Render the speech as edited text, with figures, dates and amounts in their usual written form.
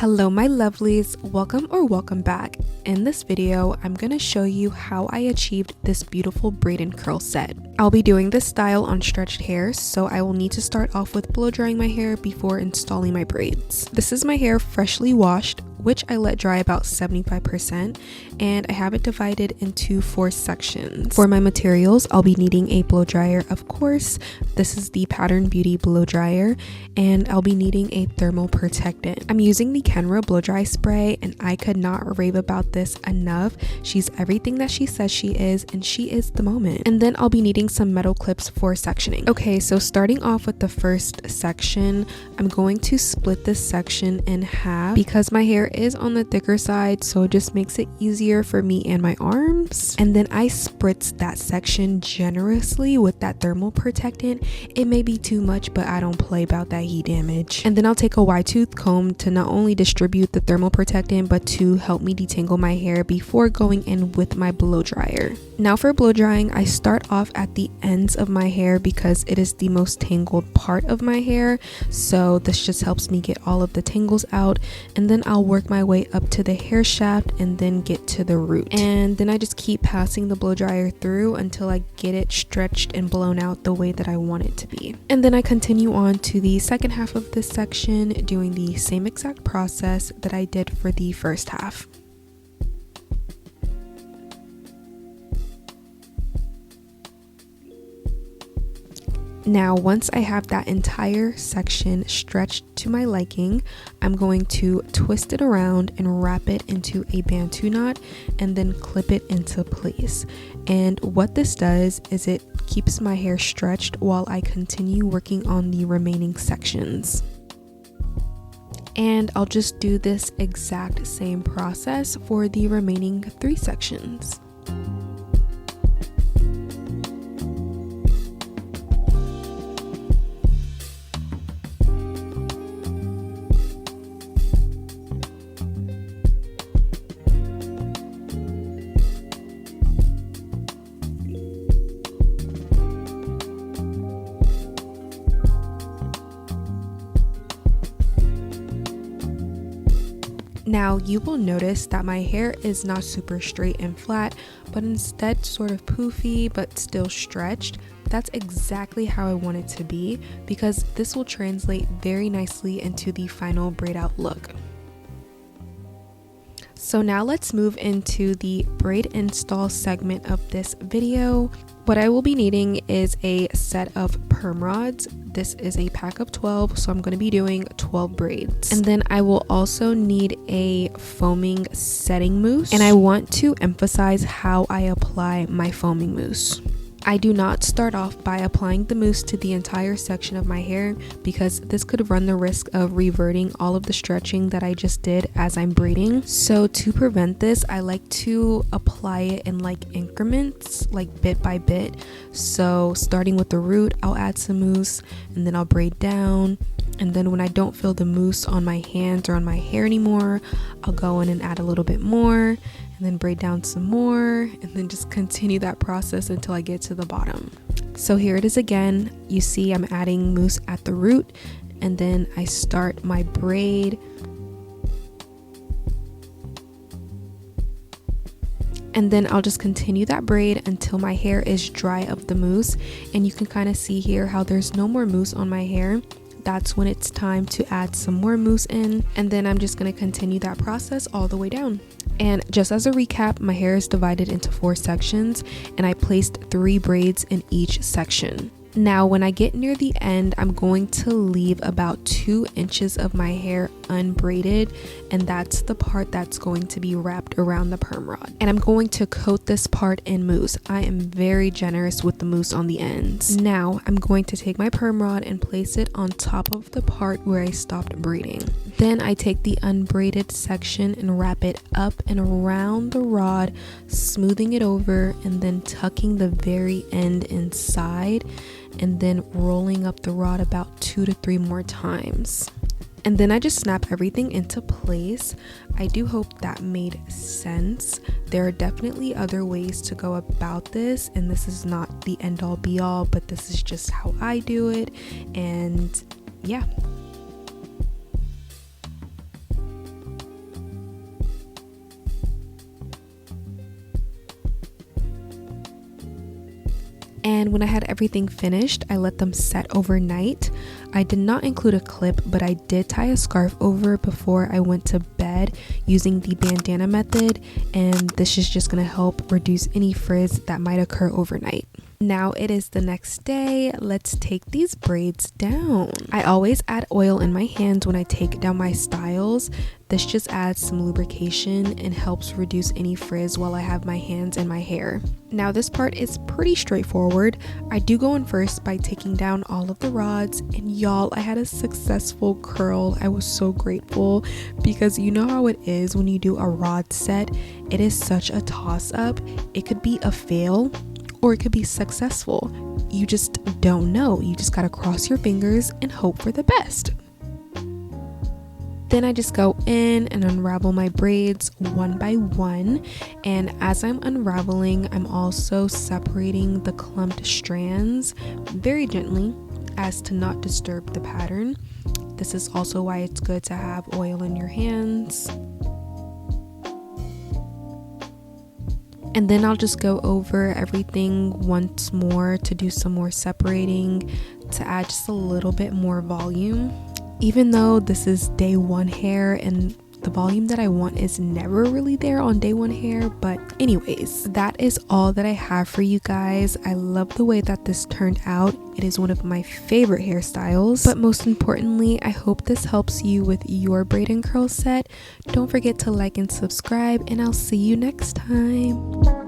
Hello my lovelies, welcome back. In this video, I'm gonna show you how I achieved this beautiful braid and curl set. I'll be doing this style on stretched hair, so I will need to start off with blow drying my hair before installing my braids. This is my hair freshly washed, which I let dry about 75%, and I have it divided into 4 sections. For my materials, I'll be needing a blow dryer, of course. This is the Pattern Beauty blow dryer, and I'll be needing a thermal protectant. I'm using the Kenra blow dry spray, and I could not rave about this enough. She's everything that she says she is, and she is the moment. And then I'll be needing some metal clips for sectioning. Okay, so starting off with the first section, I'm going to split this section in half because my hair is on the thicker side, so it just makes it easier for me and my arms. And then I spritz that section generously with that thermal protectant. It may be too much, but I don't play about that heat damage. And then I'll take a wide tooth comb to not only distribute the thermal protectant, but to help me detangle my hair before going in with my blow dryer. Now for blow drying, I start off at the ends of my hair because it is the most tangled part of my hair, so this just helps me get all of the tangles out, and then I'll work my way up to the hair shaft and then get to the root. And then I just keep passing the blow dryer through until I get it stretched and blown out the way that I want it to be. And then I continue on to the second half of this section, doing the same exact process that I did for the first half. Now, once I have that entire section stretched to my liking, I'm going to twist it around and wrap it into a bantu knot and then clip it into place. And what this does is it keeps my hair stretched while I continue working on the remaining sections. And I'll just do this exact same process for the remaining 3 sections. Now you will notice that my hair is not super straight and flat, but instead sort of poofy but still stretched. That's exactly how I want it to be because this will translate very nicely into the final braid out look. So now let's move into the braid install segment of this video. What I will be needing is a set of perm rods. This is a pack of 12, so I'm going to be doing 12 braids. And then I will also need a foaming setting mousse. And I want to emphasize how I apply my foaming mousse. I do not start off by applying the mousse to the entire section of my hair because this could run the risk of reverting all of the stretching that I just did as I'm braiding. So to prevent this, I like to apply it in like increments, like bit by bit. So starting with the root, I'll add some mousse and then I'll braid down. And then when I don't feel the mousse on my hands or on my hair anymore, I'll go in and add a little bit more and then braid down some more and then just continue that process until I get to the bottom. So here it is again. You see I'm adding mousse at the root and then I start my braid. And then I'll just continue that braid until my hair is dry of the mousse. And you can kind of see here how there's no more mousse on my hair. That's when it's time to add some more mousse in, and then I'm just going to continue that process all the way down. And just as a recap, my hair is divided into 4 sections and I placed 3 braids in each section. Now when I get near the end, I'm going to leave about 2 inches of my hair unbraided, and that's the part that's going to be wrapped around the perm rod. And I'm going to coat this part in mousse. I am very generous with the mousse on the ends. Now I'm going to take my perm rod and place it on top of the part where I stopped braiding. Then I take the unbraided section and wrap it up and around the rod, smoothing it over and then tucking the very end inside, and then rolling up the rod about 2 to 3 more times. And then I just snap everything into place. I do hope that made sense. There are definitely other ways to go about this, and this is not the end all be all, but this is just how I do it. And yeah. And when I had everything finished, I let them set overnight. I did not include a clip, but I did tie a scarf over before I went to bed using the bandana method, and this is just going to help reduce any frizz that might occur overnight. Now it is the next day. Let's take these braids down. I always add oil in my hands when I take down my styles. This just adds some lubrication and helps reduce any frizz while I have my hands in my hair. Now this part is pretty straightforward. I do go in first by taking down all of the rods, and y'all, I had a successful curl. I was so grateful because you know how it is when you do a rod set. It is such a toss up. It could be a fail or it could be successful. You just don't know. You just gotta cross your fingers and hope for the best. Then I just go in and unravel my braids one by one, and as I'm unraveling, I'm also separating the clumped strands very gently as to not disturb the pattern. This is also why it's good to have oil in your hands. And then I'll just go over everything once more to do some more separating to add just a little bit more volume. Even though this is day one hair and the volume that I want is never really there on day one hair, but anyways, that is all that I have for you guys. I love the way that this turned out. It is one of my favorite hairstyles, but most importantly, I hope this helps you with your braid and curl set. Don't forget to like and subscribe, and I'll see you next time.